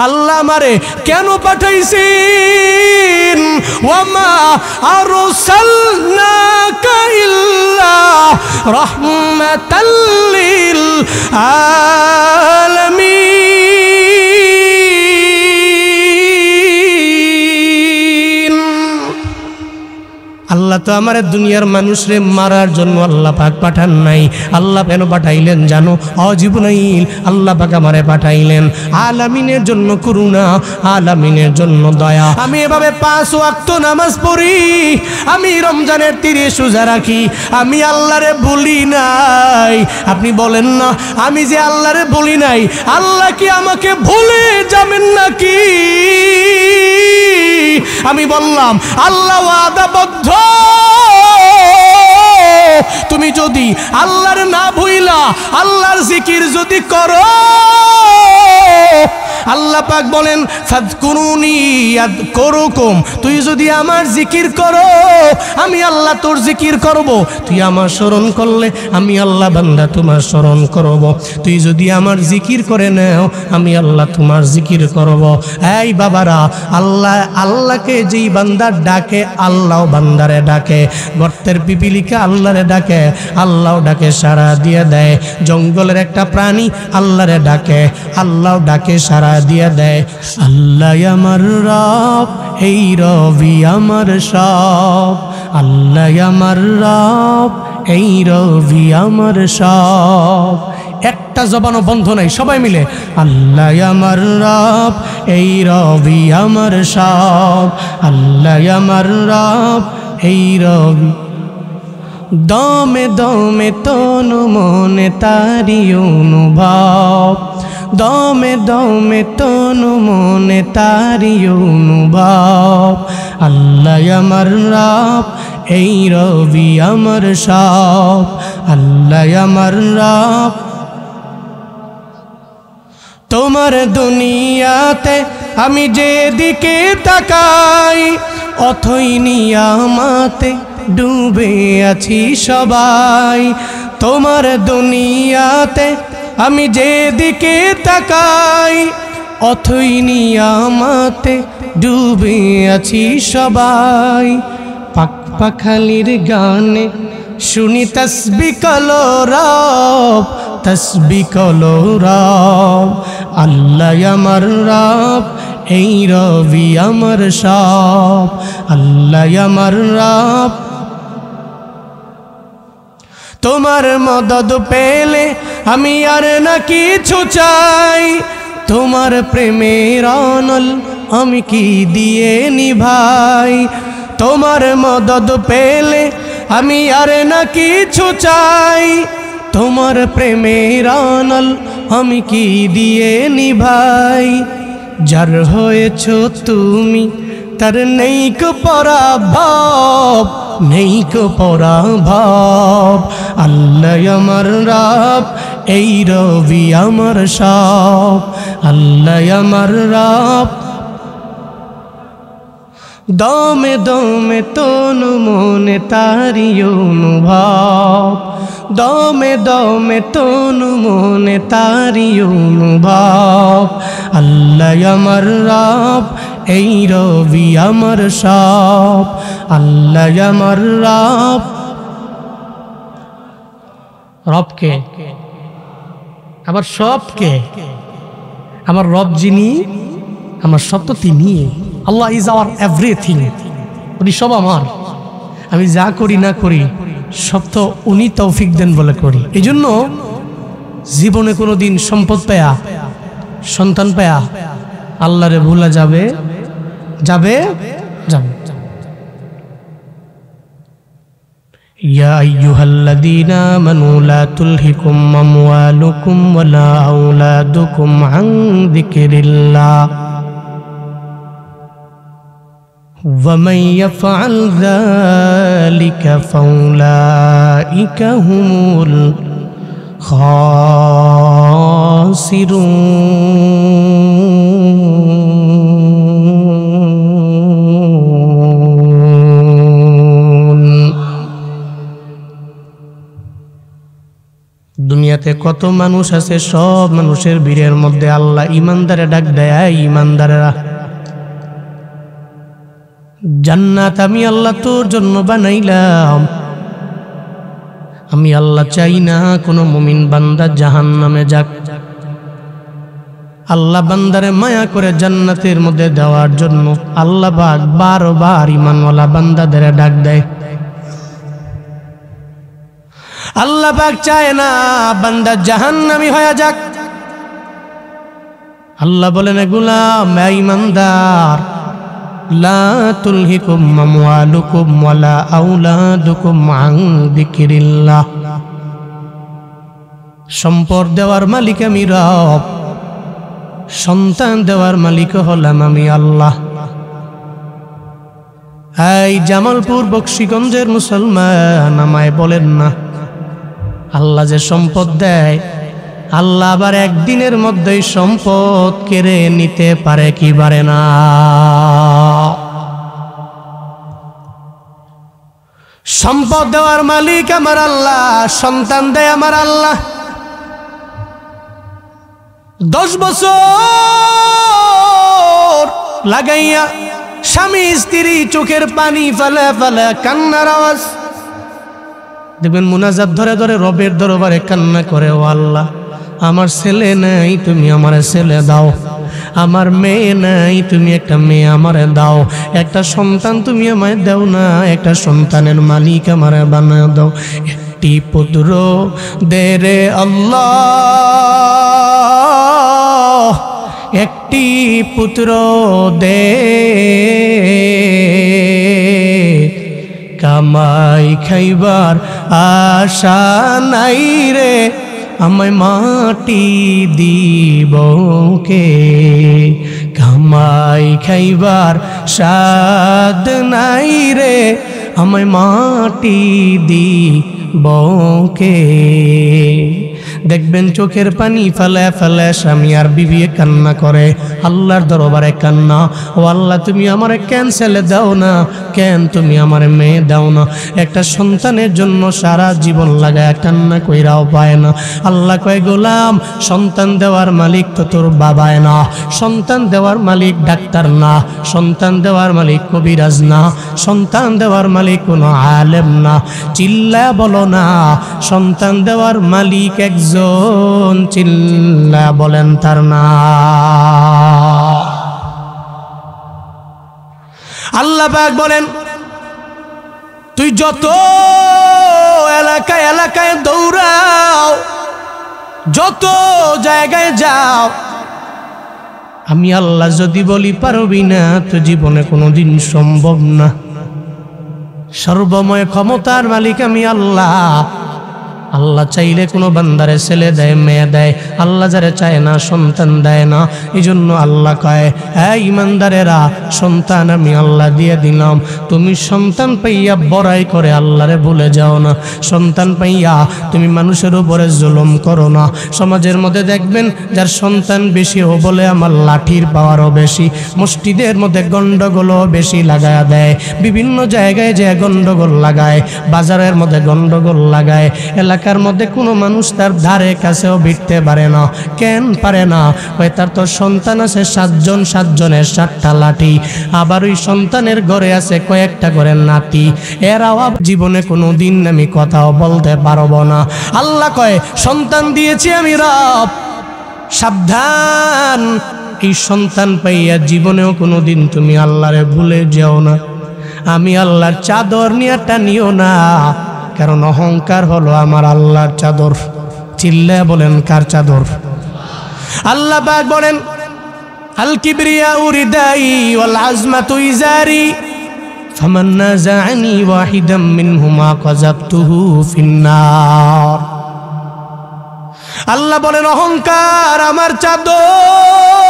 আল্লাহ আমারে কেন পাঠাইছেন? ওয়ামা আরসালনাকা ইল্লা রাহমাতাল লিল আলামিন। আল্লাহ তো আমার দুনিয়ার মানুষরে মারার জন্য আল্লাহ পাক পাঠান নাই। আল্লাহ কেন পাঠাইলেন জানো? অজীবনাইল আল্লাহ পাক আমারে পাঠাইলেন আলামিনের জন্য করুণা, আলামিনের জন্য দয়া। আমি এভাবে 5 ওয়াক্ত নামাজ পড়ি, আমি রমজানের 30 রোজা রাখি, আমি আল্লাহরে বলি নাই। আপনি বলেন না আমি যে আল্লাহরে বলি নাই, আল্লাহ কি আমাকে ভুলে যাবেন নাকি? আমি বললাম আল্লাহ ওয়াদাবদ্ধ, তুমি যদি আল্লাহর না ভুইলা আল্লাহর জিকির যদি করো, আল্লাহ পাক বলেন ফাযকুরুনি আযকুরুকুম, তুই যদি আমার জিকির করো আমি আল্লাহ তোর জিকির করব। তুই আমার স্মরণ করলে আমি আল্লাহ বান্দা তোমার স্মরণ করব। তুই যদি আমার জিকির করে নাও আমি আল্লাহ তোমার জিকির করব। এই বাবারা, আল্লাহকে যেই বান্দা ডাকে আল্লাহ বান্দারে ডাকে। গর্তের পিপিলিকা আল্লাহরে ডাকে, আল্লাহ ডাকে সাড়া দিয়ে দেয়। জঙ্গলের একটা প্রাণী আল্লাহরে ডাকে, আল্লাহ ডাকে সাড়া দিয়া দেয়। আল্লাহ আমার রব, এই রবি আমার সব। আল্লাহ আমার রব, এই রবি আমার সব। একটা জবানও বন্ধ নাই, সবাই মিলে আল্লাহ আমার রব, এই রবি আমার সব। আল্লাহ আমার রব, এই রবি। দমে দমে তনু মনে তারি অনুভব, দমে দমে তনু মনে তারি অনুভব। আল্লাহ আমার রব, এই রবি আমার সব। আল্লাহ আমার রব। তোমার দুনিয়াতে আমি যেদিকে তাকাই, অথই নিয়ামতে ডুবে আছি সবাই। তোমার দুনিয়াতে আমি যেদিকে তাকাই, অথই নিয়ামতে ডুবে আছি সবাই। পাক পাখালির গানে শুনি তসবিহ কলো রব, তসবিহ কলো রব। আল্লাহ আমার রব, এই রবি আমার সব। আল্লাহ আমার রব। তোমার মদদ পেলে আমি আর না কিছু চাই, তোমার প্রেমের অনল আমি কি দিয়ে নিভাই। তোমার মদদ পেলে আমি আর না কিছু চাই, তোমার প্রেমের অনল আমি কি দিয়ে নিভাই। যার হয়েছ তুমি তার নেই কো পরাভব, নেই কো পরাভব। আল্লাহ আমার রব, এই রবি আমার সব। আল্লাহ আমার রব। দমে দমে তনু মনে তারি অনুভব, দমে দমে তনু মনে তারি অনুভব। আল্লাহ আমার রব, এই রবি আমার সব। আল্লাহ আমার রব। রবকে আবার সবকে, আমার রব যিনি, আমার সব তো তিনি। আল্লাহ ইজ আওয়ার এভরিথিং, উনি সব আমার। আমি যা করি না করি সব তো উনি তৌফিক দেন বলে করি। এই জন্য জীবনে কোনো দিন সম্পদ পেয়া, সন্তান পেয়া আল্লাহরে ভুলা যাবে যাবে যাবে। ইয়া আইয়ুহাল্লাযীনা আমানু লা তুলহিকুম আমওয়ালুকুম ওয়ালা আওলাদুকুম আন যিকরিল্লাহ ومن يفعل ذلك فأولئك هم الخاسرون। দুনিয়াতে কত মানুষ আছে, সব মানুষের ভিড়ের মধ্যে আল্লাহ ইমানদারে ডাক দেয়, এই ইমানদারেরা জান্নাত আমি আল্লাহ তোর জন্য বানাইলাম। আমি আল্লাহ চাই না কোনো মুমিন বান্দা জাহান্নামে যাক। আল্লাহ বান্দারে মায়া করে জান্নাতের মধ্যে দেওয়ার জন্য আল্লাহ পাক বারবার ঈমানওয়ালা বান্দাদের ডাক দেয়। আল্লাহ পাক চায় না বান্দা জাহান্নামী হয়ে যাক। আল্লাহ বলেন, গোলাম ঈমানদার, লা তুলহিকুম আমওয়ালুকুম ওয়ালা আওলাদুকুম আন যিকরিল্লাহ। সম্পদ দেওয়ার মালিক আমি রব, সন্তান দেওয়ার মালিক হলাম আমি আল্লাহ। এই জামালপুর বক্সিগঞ্জের মুসলমান, আমায় বলেন না আল্লাহ যে সম্পদ দেয়, আল্লাহ আবার একদিনের মধ্যেই সম্পদ কেড়ে নিতে পারে কি পারে না? সম্পদ দেওয়ার মালিক আমার আল্লাহ, সন্তান দেয় আমার আল্লাহ। 10 বছর লাগাইয়া স্বামী স্ত্রী চোখের পানি ফেলে ফেলে কান্নার আওয়াজ দেখবেন, মুনাজাত ধরে ধরে রবের দরবারে কান্না করে, ও আল্লাহ আমার ছেলে নাই, তুমি আমার ছেলে দাও। আমার মেয়ে নাই, তুমি একটা মেয়ে আমারে দাও। একটা সন্তান তুমি আমায় দাও না, একটা সন্তানের মালিক আমারে বানায় দাও। একটি পুত্র দে রে আল্লাহ, একটি পুত্র দে, কামাই খাইবার আশা নাই রে, আমায় মাটি দিব কে? কামাই খাইবার স্বাদ নাই রে, আমায় মাটি দিব কে? দেখবেন চোখের পানি ফেলে ফেলে স্বামী আর বিবি কান্না করে, আল্লাহর দরবারে কান্না, ও আল্লাহ তুমি আমারে কেন ছেলে দাও না, কেন তুমি আমারে মেয়ে দাও না? একটা সন্তানের জন্য সারা জীবন লাগায় কান্না কইরাও পায় না। আল্লাহ কয়, গোলাম সন্তান দেওয়ার মালিক তো তোর বাবায় না, সন্তান দেওয়ার মালিক ডাক্তার না, সন্তান দেওয়ার মালিক কবিরাজ না, সন্তান দেওয়ার মালিক কোনো আলেম না। চিল্লা বলো না, সন্তান দেওয়ার মালিক একজন, চিল্লা বলেন তার নাম। আল্লাহ পাক বলেন, তুই যত এলাকায় এলাকায় দৌড়াও, যত জায়গায় যাও, আমি আল্লাহ যদি বলি পারবি না, তো জীবনে কোনোদিন সম্ভব না। সর্বময় ক্ষমতার মালিক আমি আল্লাহ। আল্লাহ চাইলে কোনো বান্দারে ছেলে দেয়, মেয়ে দেয়। আল্লাহ যারে চায় না সন্তান দেয় না। এই জন্য আল্লাহ কয়, হ্যাঁ ইমানদারেরা, সন্তান আমি আল্লাহ দিয়ে দিলাম। তুমি সন্তান পাইয়া বড়াই করে আল্লাহরে ভুলে যাও না। সন্তান পাইয়া তুমি মানুষের উপরে জুলুম করো না। সমাজের মধ্যে দেখবেন যার সন্তান বেশি, ও বলে আমার লাঠির পাওয়ারও বেশি। মসজিদের মধ্যে গন্ডগোলও বেশি লাগায়া দেয়, বিভিন্ন জায়গায় যে গন্ডগোল লাগায়, বাজারের মধ্যে গন্ডগোল লাগায়। এলাকার মধ্যে কোনো মানুষ তার ধারে কাছেও ভিড়তে পারে না। কেন পারে না? ওই তার তো সন্তান আছে 7 জন, 7 জনের 7টা লাঠি। আবার ওই সন্তানের ঘরে আছে কয়েকটা করে নাতি। এরাও জীবনে কোনো দিন আমি কথাও বলতে পারবো না। আল্লাহ কয়, সন্তান দিয়েছি আমি রব, সাবধান। এই সন্তান পাইয়া জীবনেও কোনো দিন তুমি আল্লাহরে ভুলে যেও না। আমি আল্লাহর চাদর নিয়ে টানিও না, কারণ অহংকার হলো আমার আল্লাহর চাদর। চিল্লা বলেন কার চাদর? আল্লাহ পাক বলেন, আল কিবরিয়া উরিদাই ওয়াল আজমাতু ইজারি ফামান নাযাআনি ওয়াহিদাম মিনহুমা কাযাবতুহু ফিন্নার। আল্লাহ বলেন, অহংকার আমার চাদর,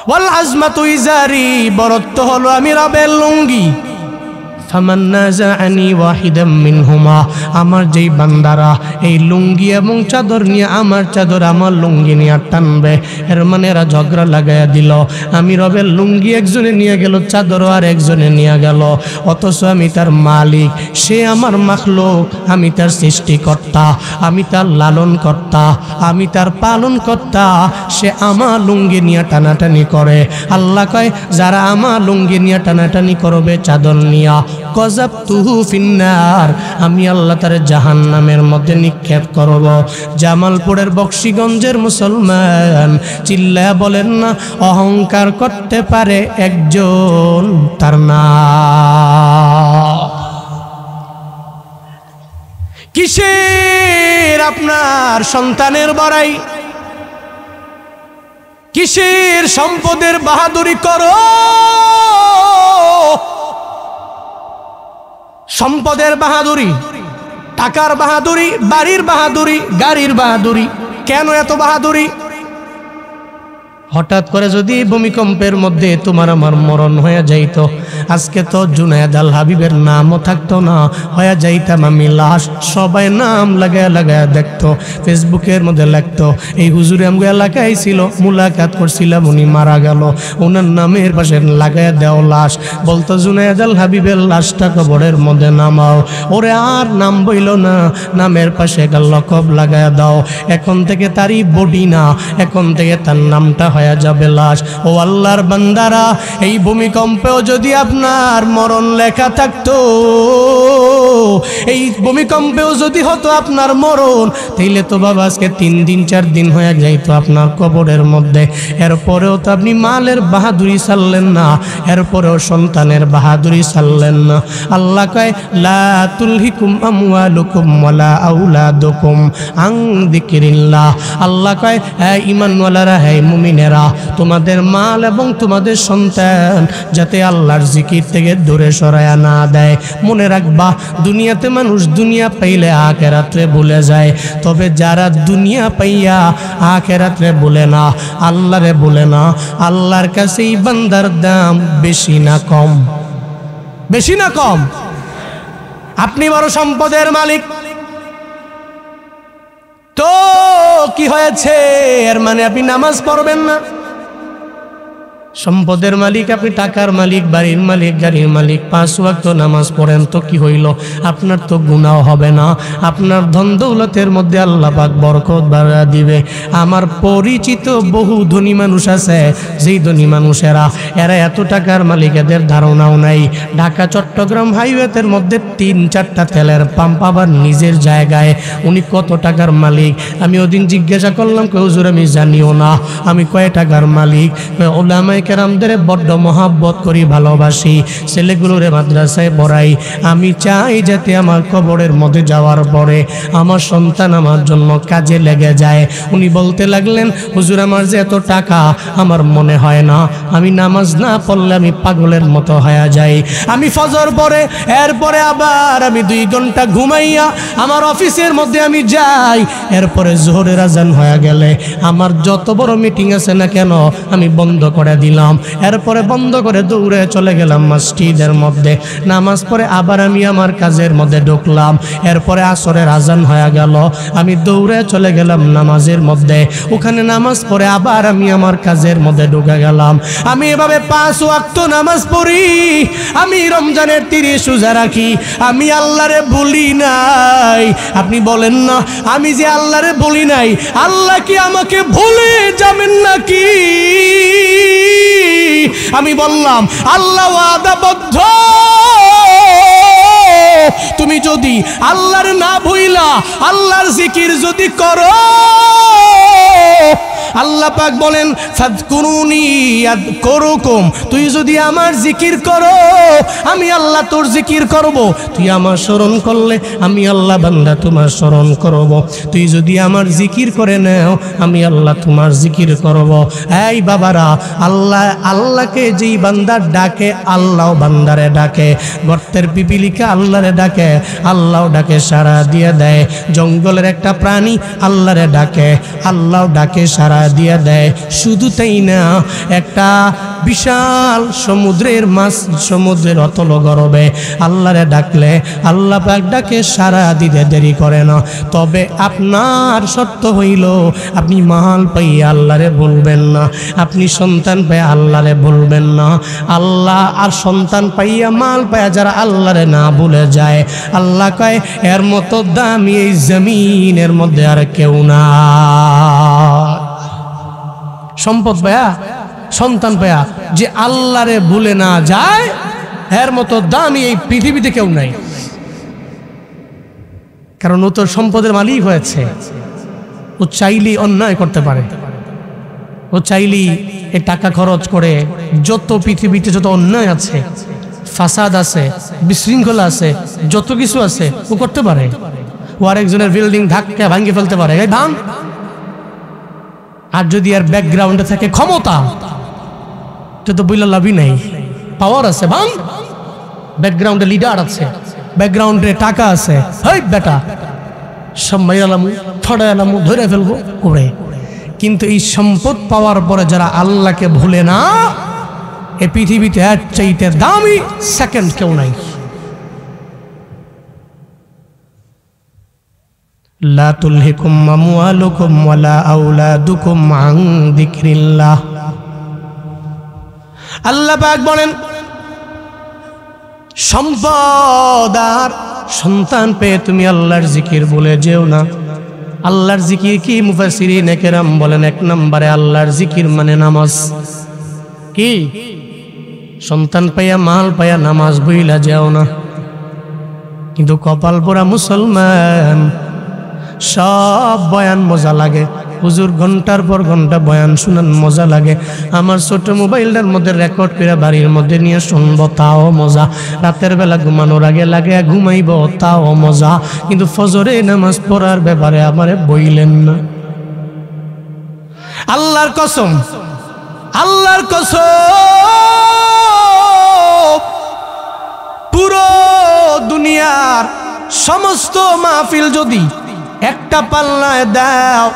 ওয়াল আজমাতু ইজারি, বরত্ব হলো আমি রবের লুঙ্গি। ফামান নাযাআনি ওয়াহিদাম মিনহুমা, আমার যেই বান্দারা এই লুঙ্গি এবং চাদর নিয়ে আমার চাদর আমার লুঙ্গি নিয়ে টানবে, এর মানে এরা ঝগড়া লাগাইয়া দিল। আমি রবের লুঙ্গি একজনে নিয়ে গেল, চাদরও আর একজনে নিয়ে গেল, অথচ আমি তার মালিক, সে আমার মাখলুক, আমি তার সৃষ্টিকর্তা, আমি তার লালন কর্তা, আমি তার পালন কর্তা, সে আমার লুঙ্গি নিয়ে টানাটানি করে। আল্লাহ কয় যারা আমার লুঙ্গি নিয়ে টানাটানি করবে চাদর নিয়া, কযাবতুহু ফিন্নার, আমি আল্লাহ তার জাহান্নামের মধ্যে নিক্ষেপ করব। জামালপুরের বক্সিগঞ্জের মুসলমান চিল্লায়া বলেন না, অহংকার করতে পারে একজন, তার নাম কিসের আপনার সন্তানের বড়াই, কিসের সম্পদের বাহাদুরি করো? সম্পদের বাহাদুরি, টাকার বাহাদুরি, বাড়ির বাহাদুরি, গাড়ির বাহাদুরি, কেন এত বাহাদুরি? হঠাৎ করে যদি ভূমিকম্পের মধ্যে তোমার আমার মরণ হয়ে যাইত, আজকে তো জুনায়েদ আল হাবিবের নামও থাকতো না, হয়ে যাইতাম আমি লাশ। সবাই নাম লাগায় লাগায় দেখতো, ফেসবুকের মধ্যে লাগতো এই হুজুরে আমগো এলাকায় ছিল, মুলাকাত করছিলাম, উনি মারা গেল, ওনার নামের পাশে লাগায় দেও লাশ, বলতো জুনায়েদ আল হাবিবের লাশটা কবরের মধ্যে নামাও, ওরে আর নাম বইল না, নামের পাশে একটা লকব লাগায় দাও, এখন থেকে তারই বডি না, এখন থেকে তার নামটা হয়ে যাবে লাশ। ও আল্লাহর বান্দারা, এই ভূমিকম্পেও যদি আপনার মরণ লেখা থাকতো, এই ভূমিকম্পেও যদি হতো আপনার মরণ, তাইলে তো বাবা আজকে 3 দিন 4 দিন হয়ে যাইতো আপনার কবরের মধ্যে। এরপরেও তো আপনি মালের বাহাদুরি ছাড়লেন না, এরপরেও সন্তানের বাহাদুরি ছাড়লেন না। আল্লাহ কয় লা তুলহিকুম আমওয়ালুকুম ওয়ালা আওলাদুকুম আন যিকরিল্লাহ। আল্লাহ কয় হে ঈমানওয়ালারা, হে মুমিনেরা, তোমাদের মাল এবং তোমাদের সন্তান যাতে আল্লাহর জিকির থেকে দূরে সরায়া না দেয়। মনে রাখবা, দুনিয়াতে মানুষ দুনিয়া পাইলে আখিরাতে ভুলে যায়, তবে যারা দুনিয়া পাইয়া আখিরাতে ভুলে না, আল্লাহরে ভুলে না, আল্লাহর কাছে এই বান্দার দাম বেশি না কম? বেশি না কম? আপনি বড় সম্পদের মালিক, তো কি হয়েছে? এর মানে আপনি নামাজ পড়বেন না? সম্পদের মালিক আপনি, টাকার মালিক, বাড়ির মালিক, গাড়ির মালিক, 5 ওয়াক্ত নামাজ পড়েন, তো কি হইল? আপনার তো গুনাহ হবে না, আপনার ধন দৌলতের মধ্যে আল্লাহ পাক বরকত বাড়া দিবে। আমার পরিচিত বহু ধনী মানুষ আছে, যেই ধনী মানুষেরা এরা এত টাকার মালিক, এদের ধারণাও নাই। ঢাকা চট্টগ্রাম হাইওয়েতের মধ্যে 3-4টা তেলের পাম্প, আবার নিজের জায়গায়। উনি কত টাকার মালিক? আমি ওদিন জিজ্ঞাসা করলাম, হুজুর আমি জানিও না আমি কয় টাকার মালিক। ওলামায়ে কেরামদের বড্ড মহাব্বত করি, ভালোবাসি, ছেলেগুলোরে মাদ্রাসায় পড়াই। আমি চাই যাতে আমার কবরের মধ্যে যাওয়ার পরে আমার সন্তান আমার জন্য কাজে লেগে যায়। উনি বলতে লাগলেন, হুজুর আমার যে এত টাকা, আমার মনে হয় না আমি নামাজ না পড়লে আমি পাগলের মতো হয়ে যাই। আমি ফজর পড়ে এরপরে আবার আমি 2 ঘন্টা ঘুমাইয়া আমার অফিসের মধ্যে আমি যাই, এরপরে জোহরের আজান হয়ে গেলে আমার যত বড় মিটিং আছে না কেন আমি বন্ধ করে দিলাম। এরপরে বন্ধ করে দৌড়ে চলে গেলাম মসজিদের মধ্যে, নামাজ পড়ে আবার আমি আমার কাজের মধ্যে ঢুকলাম। এরপরে আসরের আজান হয়ে গেল, আমি দৌড়ে চলে গেলাম নামাজের মধ্যে, ওখানে নামাজ পড়ে আবার আমি আমার কাজের মধ্যে ঢুকে গেলাম। আমি এভাবে 5 ওয়াক্ত নামাজ পড়ি, আমি রমজানের 30 রোজা রাখি, আমি আল্লাহরে ভুলি নাই। আপনি বলেন না, আমি যে আল্লাহরে ভুলি নাই, আল্লাহ কি আমাকে ভুলে যাবেন নাকি? আমি বললাম, আল্লাহ ওয়াদাবদ্ধ, তুমি যদি আল্লাহর না ভুইলা আল্লাহর জিকির যদি করো, আল্লাহ পাক বলেন ফাযকুরুনি আযকুরুকুম, তুই যদি আমার জিকির করো আমি আল্লাহ তোর জিকির করব। তুই আমার স্মরণ করলে আমি আল্লাহ বান্দা তোমার স্মরণ করব। তুই যদি আমার জিকির করে নাও আমি আল্লাহ তোমার জিকির করব। এই বাবারা, আল্লাহকে যেই বান্দা ডাকে আল্লাহ বান্দারে ডাকে। গর্তের পিপিলিকা আল্লাহরে ডাকে, আল্লাহ ডাকে সাড়া দিয়ে দেয়। জঙ্গলের একটা প্রাণী আল্লাহরে ডাকে, আল্লাহ ডাকে সাড়া সাড়া দিয়া দেয়। শুধু তাই না, একটা বিশাল সমুদ্রের মাছ, সমুদ্রের অতল গর্বে আল্লাহরে ডাকলে আল্লাহ পাক ডাকে সাড়া দিতে দেরি করে না। তবে আপনার শর্ত হইল আপনি মাল পাইয়া আল্লাহরে বলবেন না, আপনি সন্তান পাইয়া আল্লাহরে বলবেন না। আল্লাহ আর সন্তান পাইয়া মাল পাইয়া যারা আল্লাহরে না ভুলে যায়, আল্লাহ কয় এর মতো দামি এই জমিনের মধ্যে আর কেউ না। সম্পদ পায়া, সন্তান পায়া যে আল্লাহরে ভুলে না যায়, এর মতো দামি এই পৃথিবীতে কেউ নাই। কারণ ও তো সম্পদের মালিক হয়েছে। ও চাইলেই অন্যায় করতে পারে, ও চাইলেই এই টাকা খরচ করে যত পৃথিবীতে যত অন্যায় আছে, ফাসাদ আছে, বিশৃঙ্খলা আছে, যত কিছু আছে ও করতে পারে। ও আরেকজনের বিল্ডিং ধাক্কা ভাঙিয়ে ফেলতে পারে, এই ভাঙ। আর যদি আর ব্যাকগ্রাউন্ডে থাকে ক্ষমতা, তো বইলা লাভই নাই। পাওয়ার আছে, ভাঙ। ব্যাকগ্রাউন্ডে লিডার আছে, ব্যাকগ্রাউন্ডে টাকা আছে, হেই বেটা সব মাইরালামু, ছড়াইলামু, ধরে ফেলবো করে। কিন্তু এই সম্পদ পাওয়ার পরে যারা আল্লাহকে ভুলে না, এই পৃথিবীতে এর চাইতে দামি সেকেন্ড কেউ নাই। লা তুলহিকুম আমওয়ালুকুম ওয়ালা আওলাদুকুম আন যিকরিল্লাহ। আল্লাহ পাক বলেন, সম্পদ আর সন্তান পেয়ে তুমি আল্লাহর জিকির ভুলে যেও না। আল্লাহর জিকির কি? মুফাসসিরিনে কেরাম বলেন, এক নম্বরে আল্লাহর জিকির মানে নামাজ। কি? সন্তান পাইয়া মাল পাইয়া নামাজ ভুইলা যেও না। কিন্তু কপাল পোড়া মুসলমান, সব বয়ান মজা লাগে, হুজুর ঘন্টার পর ঘন্টা বয়ান শুনান মজা লাগে। আমার ছোট মোবাইলটার মধ্যে রেকর্ড করে বাড়ির মধ্যে নিয়ে শুনবো, তাও মজা। রাতের বেলা ঘুমানোর আগে লাগে ঘুমাইব, তাও মজা। কিন্তু ফজরে নামাজ পড়ার ব্যাপারে আমারে বইলেন না। আল্লাহর কসম, আল্লাহর কসম, পুরো দুনিয়ার সমস্ত মাহফিল যদি একটা পাল্লায় দাও,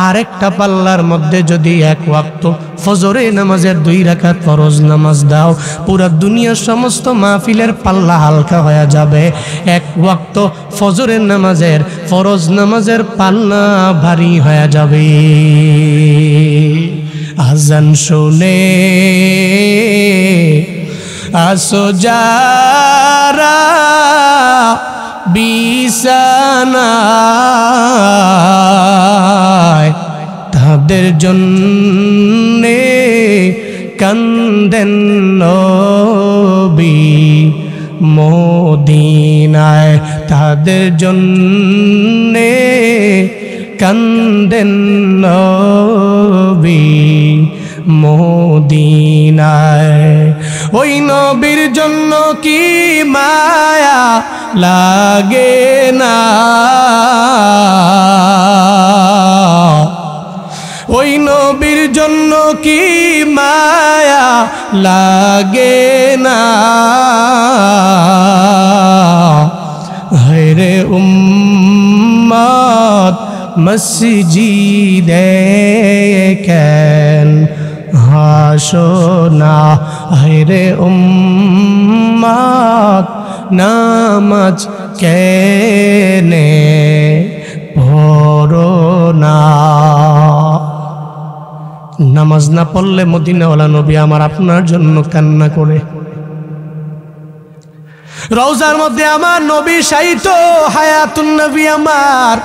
আর একটা পাল্লার মধ্যে যদি এক ওয়াক্ত ফজরে নামাজের 2 রাকাত ফরজ নামাজ দাও, পুরা দুনিয়ার সমস্ত মাহফিলের পাল্লা হালকা হয়ে যাবে। এক ওয়াক্ত ফজরের নামাজের, ফরজ নামাজের পাল্লা ভারী হয়ে যাবে। আজান শুনে আসো যারা বিছানায়, তাদের জন্যে কান্দেন নবী মদিনায়, তাদের জন্যে কান্দেন নবী মদিনায়। ওই নবীর জন্য কি মায়া লাগে না, ওই নবীর জন্য কি মায়া লাগে না। হায়রে উম্মত মসজিদে কেন হাসনা, হায়রে উম্মত নামাজ কেনে পড়ো না। নামাজ না পড়লে মদিনাওয়ালা নবী আমার আপনার জন্য কান্না করে। রওজার মধ্যে আমার নবী শায়িত, হায়াতুন নবী আমার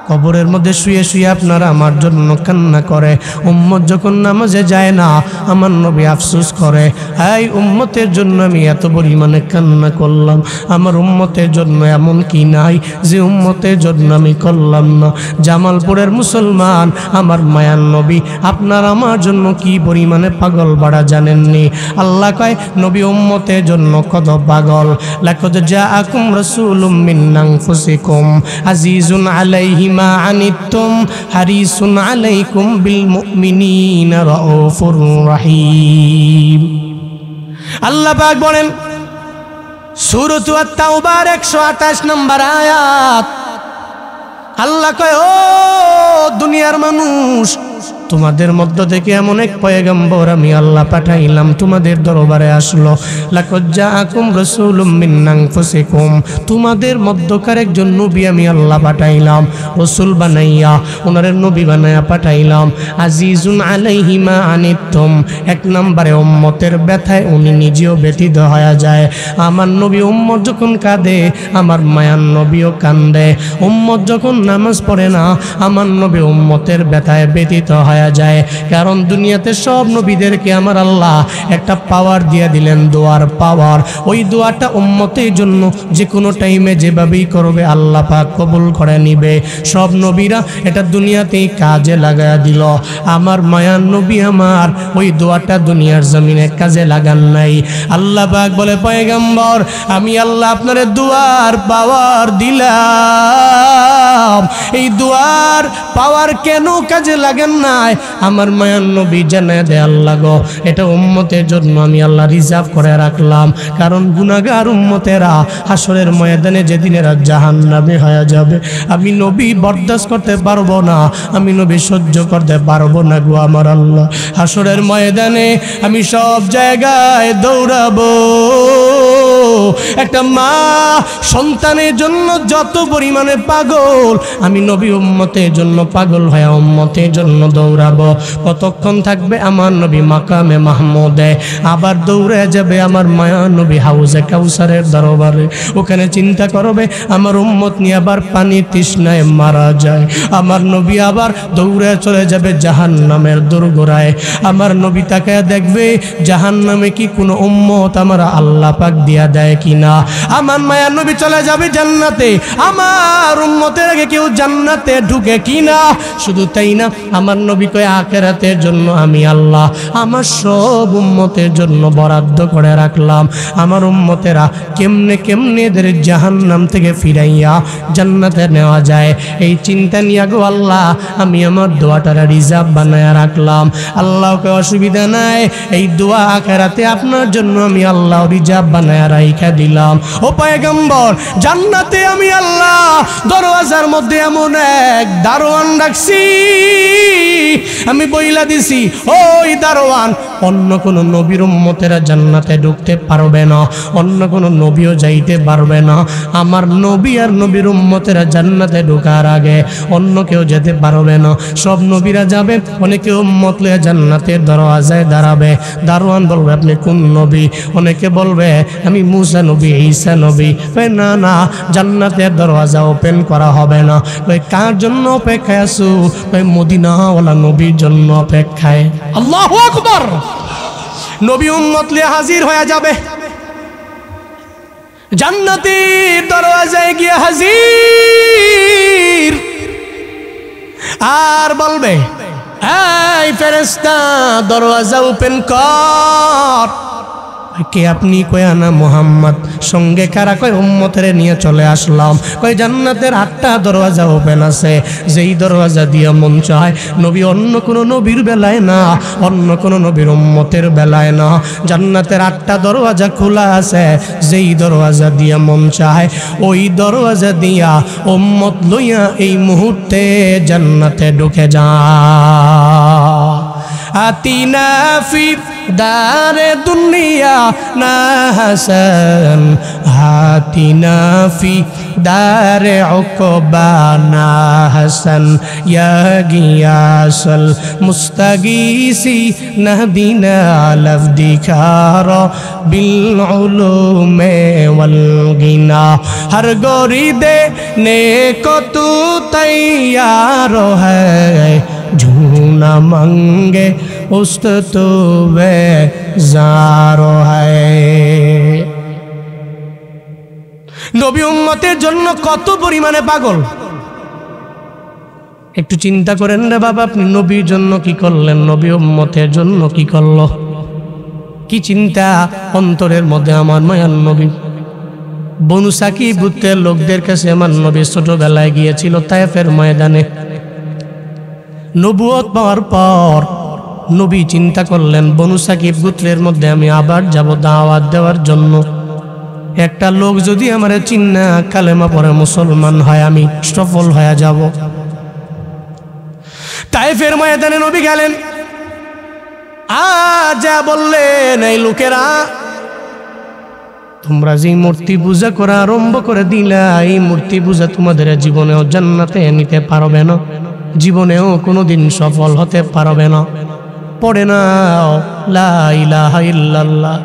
কবরের মধ্যে শুয়ে শুয়ে আপনারা আমার জন্য কান্না করে। উম্মত যখন নামাজে যায় না, আমার নবী আফসোস করে, এই উম্মতের জন্য আমি এত পরিমাণে কান্না করলাম, আমার উম্মতের জন্য এমন কি নাই যে উম্মতের জন্য আমি করলাম না। জামালপুরের মুসলমান, আমার মায়ার নবী আপনার আমার জন্য কি পরিমাণে পাগল বাড়া জানেননি। আল্লাহ কয় নবী উম্মতের জন্য কত পাগল। লাকাদ জাআকুম রাসূলুম মিন আনফুসিকুম আজিজুন আলাইহি মা আনিতুম হারিসুন আলাইকুম বিল মুমিনিনা রাউফুর রহিম। আল্লাহ পাক বলেন সূরা আত-তাওবার 128 নম্বর আয়াত, আল্লাহ কয়, ও দুনিয়ার মানুষ, তোমাদের মধ্য থেকে এমন এক পয়গম্বর আমি আল্লাহ পাঠাইলাম, তোমাদের দরবারে আসলো। লাকাদ জাআকুম রাসূলুম মিন আনফুসিকুম, তোমাদের মধ্যকার একজন নবী আমি আল্লাহ পাঠাইলাম, রাসূল বানাইয়া, ওনারে নবী বানাইয়া পাঠাইলাম। আজিজুন আলাইহি মা আনিতুম, এক নম্বরে উম্মতের ব্যথায় উনি নিজেও ব্যথিত হয়ে যায়। আমার নবী উম্মত যখন কাঁদে, আমার মায়ার নবীও কান্দে। উম্মত যখন নামাজ পড়ে না, আমার নবী উম্মতের ব্যথায় ব্যথিত হয় যায়। কারণ দুনিয়াতে সব নবীদেরকে আমার আল্লাহ একটা পাওয়ার দিয়ে দিলেন, দোয়ার পাওয়ার। ওই দোয়াটা উম্মতের জন্য যে কোনো টাইমে যেভাবেই করবে আল্লাহ পাক কবুল করে নিবে। সব নবীরা এটা দুনিয়াতেই কাজে লাগায়া দিল। আমার মায়ার নবী আমার ওই দোয়াটা দুনিয়ার জমিনে কাজে লাগান নাই। আল্লাহ পাক বলে, পয়গম্বর আমি আল্লাহ আপনারে দোয়ার পাওয়ার দিলাম, এই দোয়ার পাওয়ার কেন কাজে লাগান নাই? আমার মায়ার নবী জানায় দে আল্লাহ গো, এটা উম্মতের জন্য আমি আল্লাহ রিজার্ভ করে রাখলাম। কারণ গুনাহগার উম্মতেরা হাসরের ময়দানে যেদিন এরা জাহান্নামে হয়ে যাবে, আমি নবী বরদাস্ত করতে পারবো না, আমি নবী সহ্য করতে পারবো না গো আমার আল্লাহ। হাসরের ময়দানে আমি সব জায়গায় দৌড়াবো। একটা মা সন্তানের জন্য যত পরিমাণে পাগল, আমি নবী উম্মতের জন্য পাগল হয়ে উম্মতের জন্য দৌড়াবো। কতক্ষণ থাকবে আমার নবী মাকামে মাহমুদে, আবার দৌড়ে যাবে আমার মায়া নবী হাউজে কাউসারের দরবারে। ওখানে চিন্তা করবে আমার উম্মত নিয়ে আবার পানি তৃষ্ণায় মারা যায়। আমার নবী আবার দৌড়ে চলে যাবে জাহান্নামের দোরগোড়ায়। আমার নবী তাকায় দেখবে জাহান্নামে কি কোনো উম্মত আমার আল্লাহ পাক দিয়া দেয় কিনা। আমার মায়া নবী চলে যাবে জান্নাতে, আমার উম্মতের আগে কেউ জান্নাতে ঢুকে কিনা। শুধু তাই না, আমার নবী কয় আখিরাতের জন্য আমি আল্লাহ আমার সব উম্মতের জন্য বরাদ্দ করে রাখলাম। আমার উম্মতেরা কেমনে কেমনে এদের জাহান্নাম থেকে ফিরাইয়া জান্নাতে নেওয়া যায়, এই চিন্তা নিয়ে গো আল্লাহ আমি আমার দোয়াটারা রিজার্ভ বানায়া রাখলাম। আল্লাহকে অসুবিধা নাই, এই দোয়া আখিরাতে আপনার জন্য আমি আল্লাহ রিজার্ভ বানায়া রাইখা দিলাম। ও পয়গম্বর, জান্নাতে আমি আল্লাহ দরওয়াজার মধ্যে এমন এক দারোয়ান রাখছি, আমি বইলা দিছি ওই দারোয়ান অন্য কোন নবীর উম্মতেরা জান্নাতে ঢুকতে পারবে না, অন্য কোন নবীও যাইতে পারবে না। আমার নবী আর নবীর উম্মতেরা জান্নাতে ঢোকার আগে অন্য কেউ যেতে পারবে না। সব নবীরা যাবে, অনেকে উম্মত লয়ে জান্নাতের দরওয়াজায় দাঁড়াবে। দারোয়ান বলবে আপনি কোন নবী? অনেকে বলবে আমি মুসা নবী, ঈসা নবী। না না, জান্নাতের দরওয়াজা ওপেন করা হবে না। কার জন্য অপেক্ষায় আছো? মদিনাওয়ালা নবীর জন্য অপেক্ষায়। আল্লাহু আকবার। নবী উম্মত লিয়ে হাজির হয়ে যাবে, জান্নাতের দরওয়াজায় গিয়ে হাজির, আর বলবে এই ফেরেশতা দরওয়াজা ওপেন কর। কে আপনি? কয় না মুহাম্মদ। সঙ্গে কারা? কয় উম্মতের নিয়ে চলে আসলাম। কয় জান্নাতের 8টা দরওয়াজা ওপেন আছে, যেই দরওয়াজা দিয়ে মন চায়, নবী অন্য কোনো নবীর বেলায় না, অন্য কোনো নবীর উম্মতের বেলায় না, জান্নাতের 8টা দরওয়াজা খোলা আছে, যেই দরওয়াজা দিয়ে মন চায় ওই দরওয়াজা দিয়া উম্মত লইয়া এই মুহূর্তে জান্নাতে ঢুকে যা। আতিনা ফি দারে দুনিয়া না হাসান, হাতিনা ফি দারে উকবা না হাসান, ইয়া গিয়াসল মুস্তাগীসি নাহদিনা লফদিকার বিল উলুমে ওয়াল গিনা। হর গোরি দে নে কো তু তৈয়ার হ্যায়, झूना मंगे उस्त तो वे जारो है। নবী উম্মতের জন্য কত পরিমাণে পাগল একটু চিন্তা করেন রে বাবা। আপনি নবীর জন্য কি করলেন, নবী উম্মতের জন্য কি করলো? কি চিন্তা অন্তরের মধ্যে। আমার মায়ার নবী বনু সাকিব গোত্রের লোকদের কাছে আমার নবী ছোটবেলায় গিয়েছিল তায়েফের ময়দানে। নবুয়ত পাওয়ার পর নবী চিন্তা করলেন বনু সাকিব গোত্রের মধ্যে আমি আবার যাব দাওয়াত দেওয়ার জন্য। একটা লোক যদি আমারে চিন্না কালেমা পড়ে মুসলমান হয়, আমি সফল হয়ে যাব। তায়েফের ময়দানে নবী গেলেন, যা বললেন, এই লোকেরা তোমরা যে মূর্তি পূজা করা আরম্ভ করে দিলা, এই মূর্তি পূজা তোমাদের জীবনেও জান্নাতে নিতে পারবে না, জীবনেও কোনোদিন সফল হতে পারবে না। পড়ে নাও লা ইলাহা ইল্লাল্লাহ,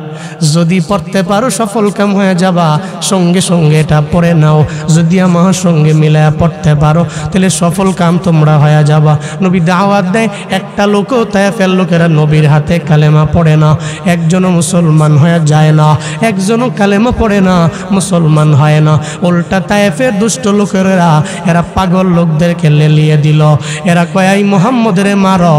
যদি পড়তে পারো সফল কাম হয়ে যাবা। সঙ্গে সঙ্গে এটা পড়ে নাও, যদি আমার সঙ্গে মিলায়া পড়তে পারো তাহলে সফল কাম তোমরা হয়ে যাবা। নবী দাওয়াত দেয়, একটা লোকও তায়েফের লোকেরা নবীর হাতে কালেমা পড়ে না, একজনও মুসলমান হয়ে যায় না, একজনও কালেমা পড়ে না, মুসলমান হয় না। উল্টা তায়েফের দুষ্ট লোকেরা এরা পাগল লোকদেরকে লেলিয়ে দিল। এরা কয়, এই মুহাম্মদের মারো,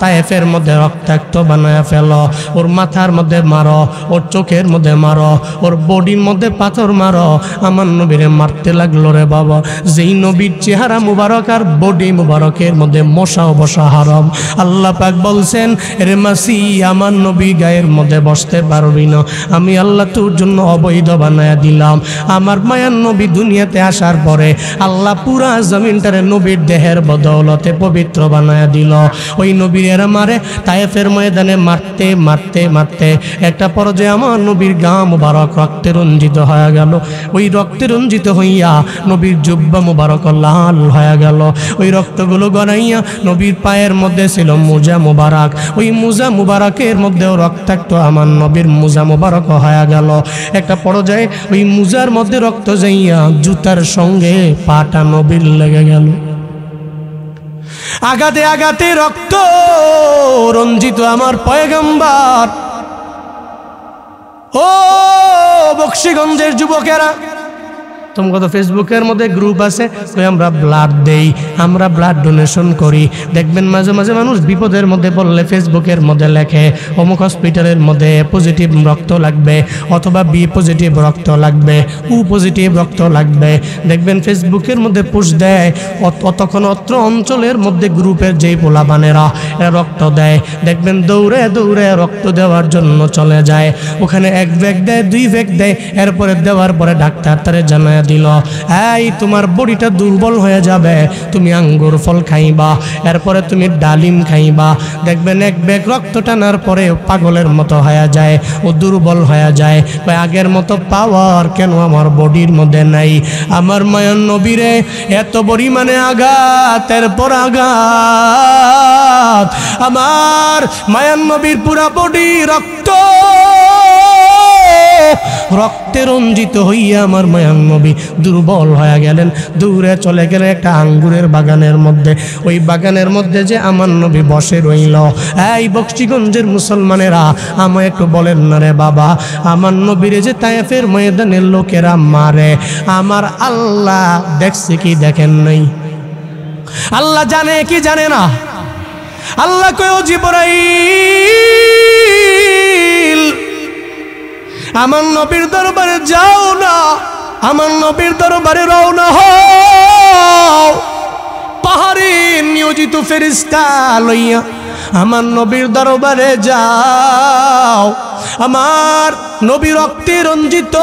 তায়েফের মধ্যে রক্তাক্ত বানায় ফেলো, ওর মাথার মধ্যে মারো, ওর চোখের মধ্যে মারো, ওর বডির মধ্যে পাথর মারো। আমার নবীরে মারতে লাগলো রে বাবা। যেই নবীর চেহারা মুবারক আর বডি মুবারকের মধ্যে মশাও বসা হারাম। আল্লাহ পাক বলছেন, রে মাসি, আমার নবী গায়ের মধ্যে বসতে পারবি না, আমি আল্লাহ তোর জন্য অবৈধ বানায়া দিলাম। আমার মায়ার নবী দুনিয়াতে আসার পরে আল্লাহ পুরা জমিনটারে নবীর দেহের বদৌলতে পবিত্র বানায়া দিল। ওই নবীর এরা মারে, তায়েফের ময়দানে মারতে মারতে মারতে একটা পর্যায়ে আমার নবীর গা মুবারক রক্তে রঞ্জিত হয়ে গেল। ওই রক্তে রঞ্জিত হইয়া নবীর জুব্বা মুবারক লাল হয়ে গেল। ওই রক্তগুলো গড়াইয়া নবীর পায়ের মধ্যে ছিল মোজা মুবারক, ওই মোজা মুবারকের মধ্যেও রক্তাক্ত আমার নবীর মোজা মুবারক হয়ে গেল। একটা পর্যায়ে ওই মোজার মধ্যে রক্ত যাইয়া জুতার সঙ্গে পাটা নবীর লেগে গেল। আগাতে আগাতে রক্ত রঞ্জিত আমার পয়গম্বর। ও বক্সিগঞ্জের যুবকেরা, তোমাকে তো ফেসবুকের মধ্যে গ্রুপ আছে, আমরা ব্লাড দেই, আমরা ব্লাড ডোনেশন করি। দেখবেন মাঝে মাঝে মানুষ বিপদের মধ্যে পড়লে ফেসবুকের মধ্যে লেখে অমুক হসপিটালের মধ্যে পজিটিভ রক্ত লাগবে, অথবা বি পজিটিভ রক্ত লাগবে, ও পজিটিভ রক্ত লাগবে। দেখবেন ফেসবুকের মধ্যে পোস্ট দেয়, তখন অত্র অঞ্চলের মধ্যে গ্রুপের যেই পোলাপানেরা এরা রক্ত দেয়, দেখবেন দৌড়ে দৌড়ে রক্ত দেওয়ার জন্য চলে যায়। ওখানে 1 ব্যাগ দেয়, 2 ব্যাগ দেয়, এরপরে দেওয়ার পরে ডাক্তার তারে জানায় দিল, এই তোমার বডিটা দুর্বল হয়ে যাবে, তুমি আঙ্গুর ফল খাইবা, এরপরে তুমি ডালিম খাইবা। দেখবেন 1 ব্যাগ রক্ত টানার পরে পাগলের মতো হয়ে যায়, ও দুর্বল হয়ে যায়। আগের মতো পাওয়ার কেন আমার বডির মধ্যে নাই? আমার মায়ার নবীরে এত পরিমাণে আঘাতের পর আঘাত, আমার মায়ার নবীর পুরা বডি রক্তে রঞ্জিত হইয়া আমার মায়ার নবী দুর্বল হয়ে গেলেন। দূরে চলে গেলেন একটা আঙ্গুরের বাগানের মধ্যে। ওই বাগানের মধ্যে যে আমার নবী বসে রইল। এই বক্সিগঞ্জের মুসলমানেরা, আমায় একটু বলেন না রে বাবা, আমার নবীরে যে তায়েফের ময়দানের লোকেরা মারে, আমার আল্লাহ দেখছে কি দেখেন নাই? আল্লাহ জানে কি জানে না? আল্লাহ কয়, ও জিবরাইল, আমার নবীর দরবারে যাও না, আমার নবীর দরবারে রওনা হও। পাহাড়ে নিয়োজিত ফেরেশতা লইয়া আমার নবীর দরবারে যাও। আমার নবী রক্তে রঞ্জিত,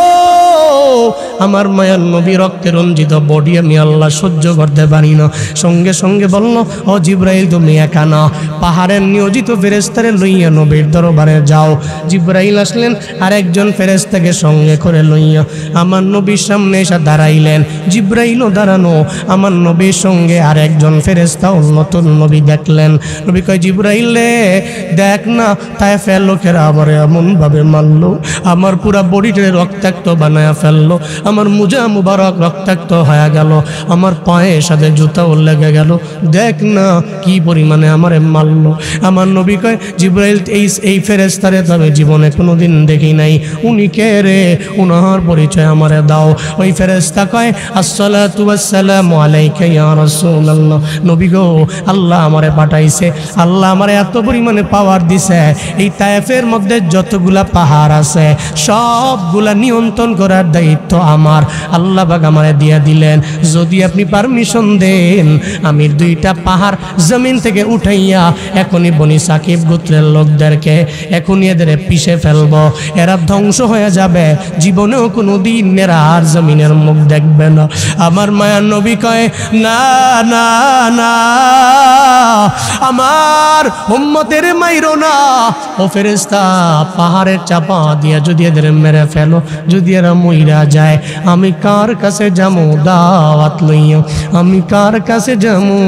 আমার মায়ার নবী রক্তে রঞ্জিত বডি আমি আল্লাহ সহ্য করতে পারি না। সঙ্গে সঙ্গে বলল, ও জিবরাইল, তুমি একা না, পাহাড়ের নিয়োজিত ফেরেশতারে লইয়া নবীর দরবারে যাও। জিবরাইল আসলেন, আর একজন ফেরেশতাকে সঙ্গে করে লইয়া আমার নবীর সামনে এসে দাঁড়াইলেন। জিবরাইলও দাঁড়ানো, আমার নবীর সঙ্গে আর একজন ফেরেশতা নতুন নবী দেখলেন। নবী কয়, জিবরাইল রে, দেখ না, তায়েফের লোকেরা আমার এমনভাবে মারলো, আমার পুরা বডিটারে রক্তাক্ত বানায়া ফেললো, আমার মোজা মুবারক রক্তাক্ত হয়ে গেল, আমার পায়ের সাথে জুতাও লেগে গেল, দেখ না কি পরিমাণে আমারে মারলো। আমার নবী কয়, জিবরাইল, এই ফেরেশতারে তবে জীবনে কোনোদিন দেখি নাই, উনি কে রে? উনার পরিচয় আমারে দাও। ওই ফেরেশতা কয়, আসসালাতু ওয়াসসালামু আলাইকা ইয়া রাসূলুল্লাহ। নবী গো, আল্লাহ আমারে পাঠাইছে, আল্লাহ আমারে এত পরিমাণে পাওয়ার দিছে, এই তায়েফের মধ্যে যতগুলা পাহাড় আছে সবগুলা নিয়ন্ত্রণ করার দায়িত্ব আমার। আল্লাহ পাক আমারে দিয়া দিলেন, যদি আপনি পারমিশন দেন আমি 2টা পাহাড় জমিন থেকে উঠাইয়া এখনই বনি সাকিব গোত্রের লোকদেরকে এখনই এদের পিষে ফেলবো, এরা ধ্বংস হয়ে যাবে, জীবনেও কোনো দিন এরা আর জমিনের মুখ দেখবে না। আমার মায়ার নবী কয়, না না না, আমার উম্মতের মাইরো না। ও ফেরেশতা, পাহাড়ের চাপা দিয়া যদি এদের মেরে ফেলো, যদি এরা মইরা যায়, আমি কার কাছে যামু দাওয়াত লইয়া? আমি কার কাছে যামু?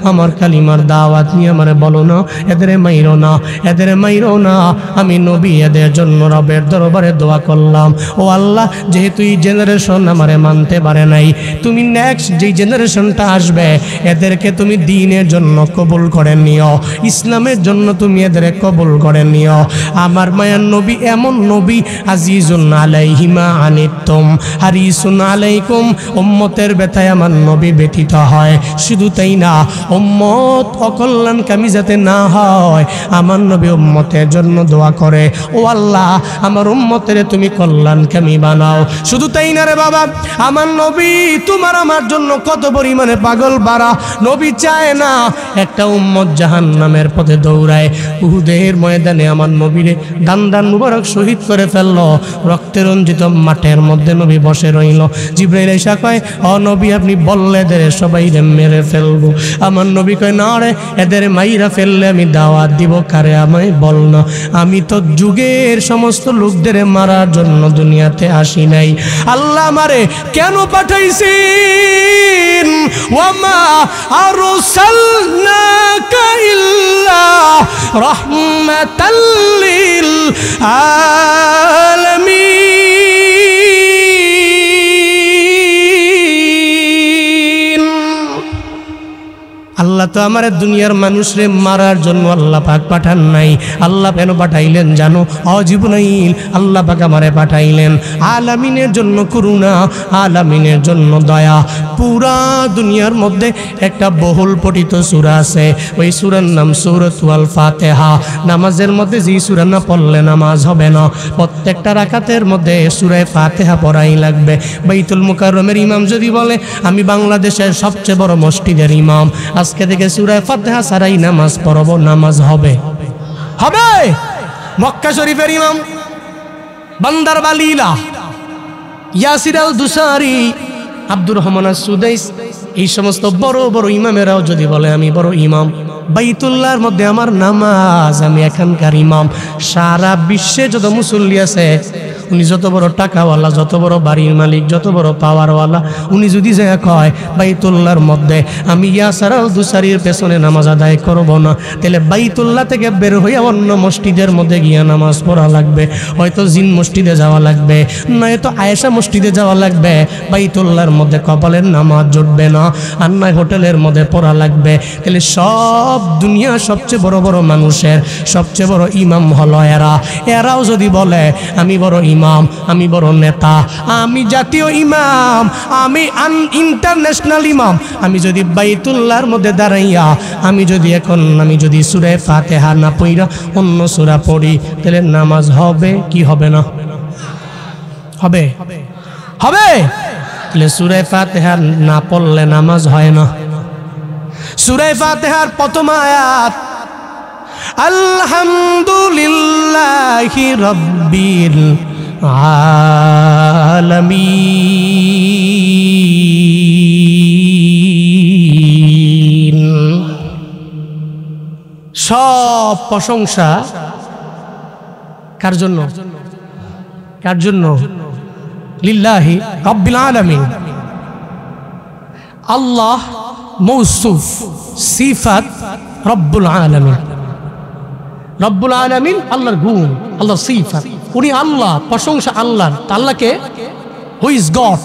আমার কালিমার দাওয়াত নিয়ে আমারে বলো না, এদের মাইরো না, এদের মাইরো না। আমি নবী এদের জন্য রবের দরবারে দোয়া করলাম, ও আল্লাহ, যেহেতু এই জেনারেশন আমারে মানতে পারে নাই, তুমি নেক্সট যে জেনারেশনটা আসবে এদেরকে তুমি দ্বীনের জন্য কবুল করে নিও, ইসলামের জন্য তুমি এদের কবুল করে নিও। আমার মায়ার নবী এমন নবী, আজিজুন আলাইহি মা আনিতুম হারিসুন আলাইকুম, উম্মতের ব্যথায় আমার নবী ব্যথিত হয়। শুধু তাই না, উম্মত অকল্যাণকামী যাতে না হয়, আমার নবী উম্মতের জন্য দোয়া করে, ও আল্লাহ, আমার উম্মতের তুমি কল্যাণকামী বানাও। শুধু তাই না রে বাবা, আমার নবী তোমার আমার জন্য কত পরিমাণে পাগল বাড়া। নবী চায় না একটা উম্মত জাহান্নামের পথে দৌড়ায়। উহুদের ময়দানে আমার নবীরে দান মুবারক শহীদ করে ফেললো, রক্তে রঞ্জিত মাঠের মধ্যে নবী বসে রইল। জিবরাইল এসে কয়, ও নবী, আপনি বললে এদের সবাই মেরে ফেলবো। আমার নবী কয়, না রে, এদের মাইরা ফেললে আমি দাওয়াত দিব কারে? আমায় বল না, আমি তো যুগের সমস্ত লোকদের মারার জন্য দুনিয়াতে আসি নাই। আল্লাহ আমারে কেন পাঠাইছেন? ওয়ামা আরসালনাকা ইল্লা রাহমাতাল লিল আলামিন। আল্লাহ তো আমার দুনিয়ার মানুষরে মারার জন্য আল্লাহ পাক পাঠান নাই। আল্লাহ কেন পাঠাইলেন জানো? জিবরাইল আল্লাহ পাক আমারে পাঠাইলেন আলামিনের জন্য করুণা, আলামিনের জন্য দয়া। পুরা দুনিয়ার মধ্যে একটা বহুল পঠিত সূরা আছে, ওই সূরার নাম সূরাতুল ফাতিহা। নামাজের মধ্যে যে সূরা না পড়লে নামাজ হবে না। প্রত্যেকটা রাকাতের মধ্যে সূরা ফাতিহা পড়াই লাগবে। বাইতুল মুকাররমের ইমাম যদি বলে আমি বাংলাদেশের সবচেয়ে বড় মসজিদের ইমাম, আজকে থেকে সূরা ফাতিহা ছাড়াই নামাজ পড়ব, নামাজ হবে? হবে? মক্কা শরীফের ইমাম বান্দার বালিলা, ইয়াসির আল দুসারি, আব্দুর রহমান সুদাইস, এই সমস্ত বড় বড় ইমামেরাও যদি বলে আমি বড় ইমাম, বাইতুল্লাহর মধ্যে আমার নামাজ, আমি এখানকার ইমাম, সারা বিশ্বে যত মুসল্লি আছে, উনি যত বড় টাকাওয়ালা, যত বড় বাড়ির মালিক, যত বড় পাওয়ারওয়ালা, উনি যদি যায় কয় বাইতুল্লাহর মধ্যে আমি ইয়াসির আল দুসারির পেছনে নামাজ আদায় করব না, তাহলে বাইতুল্লাহ থেকে বের হয়ে অন্য মসজিদের মধ্যে গিয়ে নামাজ পড়া লাগবে। হয়তো জিন মসজিদে যাওয়া লাগবে, নয়তো আয়েশা মসজিদে যাওয়া লাগবে। বাইতুল্লাহর মধ্যে কপালের নামাজ জুটবে না, আর নয় হোটেলের মধ্যে পড়া লাগবে। তাহলে সব দুনিয়া সবচেয়ে বড় বড় মানুষের সবচেয়ে বড় ইমাম হলো এরা। এরাও যদি বলে আমি বড় ইমাম, আমি বড় নেতা, আমি জাতীয় ইমাম, আমি ইন্টারন্যাশনাল ইমাম, আমি যদি বাইতুল্লাহর মধ্যে দাঁড়াইয়া আমি যদি সূরা ফাতিহা না পড়া অন্য সূরা পড়ি, তাহলে নামাজ হবে কি হবে না? হবে? হবে? তাহলে সূরা ফাতিহা না পড়লে নামাজ হয় না। সূরা ফাতিহার প্রথম আয়াত আলহামদুলিল্লাহি রাব্বিল আলামিন। সব প্রশংসা কার জন্য? কার জন্য? লিল্লাহি রাব্বিল আলামিন। আল্লাহ মৌসুফ, সিফাত রব্বুল আলামিন। রব্বুল আলামিন আল্লাহর গুণ, আল্লাহর সিফাত। উনি আল্লাহ, প্রশংসা আল্লাহর। আল্লাহকে হু ইজ গড,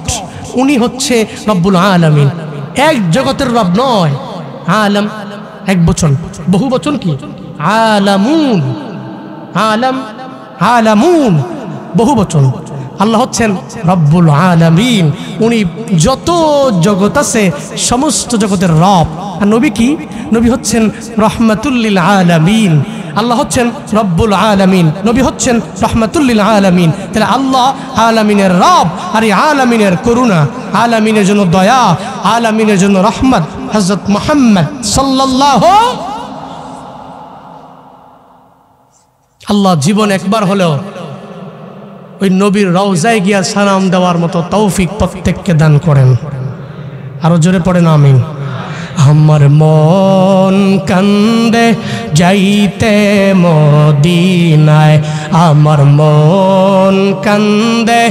উনি হচ্ছে রব্বুল আলামিন। এক জগতের রব নয়। আলাম এক বচন, বহু বচন কি? আলামুন। আলাম, আলামুন বহু বচন। আল্লাহ হচ্ছেন রব্বুল আলামিন। উনি যত জগৎ আছে সমস্ত জগতের রব। আর নবী কি? নবী হচ্ছেন রহমাতুল লিল আলামিন। আল্লাহ হচ্ছেন রব্বুল আলামিন, নবী হচ্ছেন রহমাতুল লিল আলামিন। তাহলে আল্লাহ আলামিনের রব, আর এই আলামিনের করুণা, আলামিনের জন্য দয়া, আলামিনের জন্য রহমত হযরত মুহাম্মদ সাল্লাল্লাহু। আল্লাহ জীবন একবার হলেও ওই নবীর রওজায় গিয়া সালাম দেওয়ার মতো তৌফিক প্রত্যেককে দান করেন। আরো জোরে পড়েন আমিন। আমার মন কান্দে যাইতে মদিনায়, আমার মন কান্দে।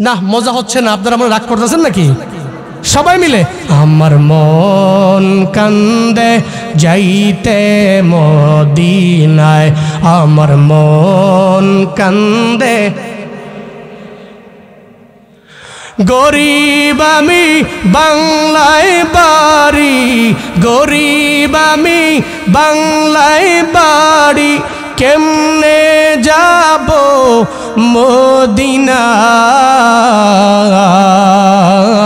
না মজা হচ্ছে না, আপনারা রাগ করতেছেন নাকি? সবাই মিলে আমার মন কান্দে যাইতে মদিনায়, আমার মন কান্দে। গরিব আমি বাংলায় বাড়ি, গরিব আমি বাংলায় বাড়ি, কেমনে যাব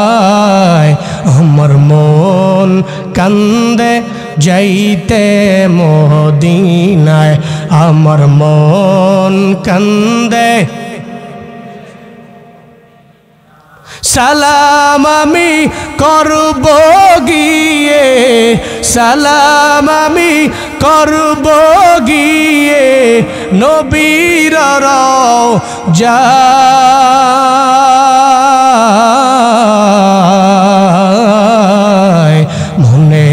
মদিনায়। আমার মন কান্দে যাইতে মদিনায়, আমার মন কান্দে। সালাম আমি করব গিয়ে, সালাম আমি করব গিয়ে নবীর রওজায়। মনে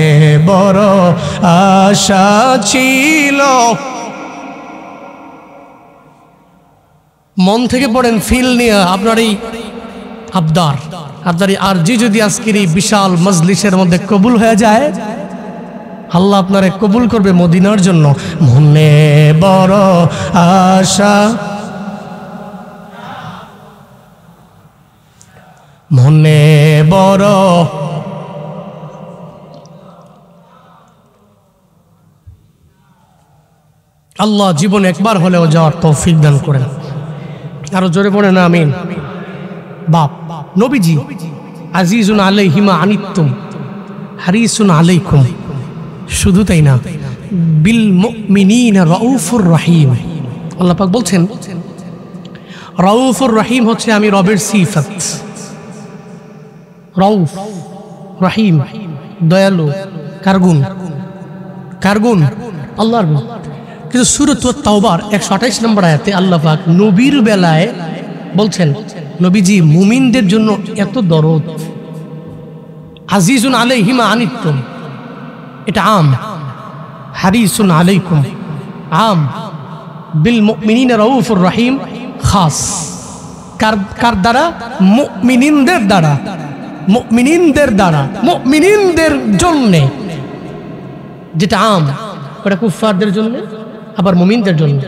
বড় আশা ছিল। মন থেকে পড়েন, ফিল নিয়ে আপনার এই আবদার, আপনার এই আরজি যদি আজকের এই বিশাল মজলিসের মধ্যে কবুল হয়ে যায়, আল্লাহ আপনারে কবুল করবে মদিনার জন্য। মনে বড় আশা, মনে বড় আল্লাহ জীবন একবার হলেও যাওয়ার তৌফিক দান করেন। আরো জোরে পড়েন আমিন। বাপ নবীজি আজিজুন আলাইহি মা আনিতুম হারিসুন আলাইকুম, শুধু তাই না বিল মুমিনিনা রাউফুর রহিম। আল্লাহ পাক বলছেন রাউফুর রহিম হচ্ছে আমি রবের সিফাত। রাউফ রহিম দয়ালু, কারগুন, কারগুন আল্লাহর গুণ। কিন্তু সূরাত তাওবার 128 নম্বর আয়াতে আল্লাহ পাক নবীর বেলায় বলছেন নবীজি মুমিনদের জন্য এত দরদ। আজিজুন আলাইহি মা আনিতুম এটা আম, হারিসুন আলাইকুম আম, বিল মুমিনিনা রাউফুর রহিম খাস। কার দ্বারা? মুমিনিনদের দ্বারা, মুমিনিনদের দ্বারা, মুমিনিনদের জন্য। যেটা আম ওটা কুফফারদের জন্য, আবার মুমিনদের জন্য।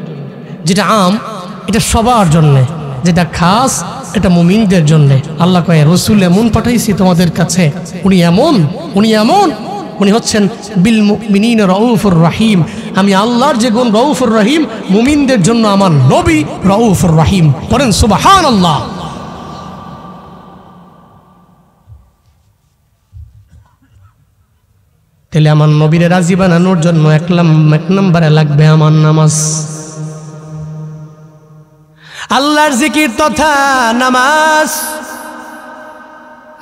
যেটা আম এটা সবার জন্য, যেটা খাস এটা মুমিনদের জন্য। আল্লাহ কয় রাসূল এমন পাঠাইছি তোমাদের কাছে, উনি এমন, উনি এমন, উনি হচ্ছেন বিল মুমিনিনা রাউফুর রহিম। আমি আল্লাহর যে গুণ রাউফুর রহিম, মুমিনদের জন্য আমার নবী রাউফুর রহিম। বলেন সুবহানাল্লাহ। তাহলে আমার নবীরে রাজি বানানোর জন্য এক নম্বরে লাগবে আমার নামাজ। আল্লাহর জিকির তথা নামাজ।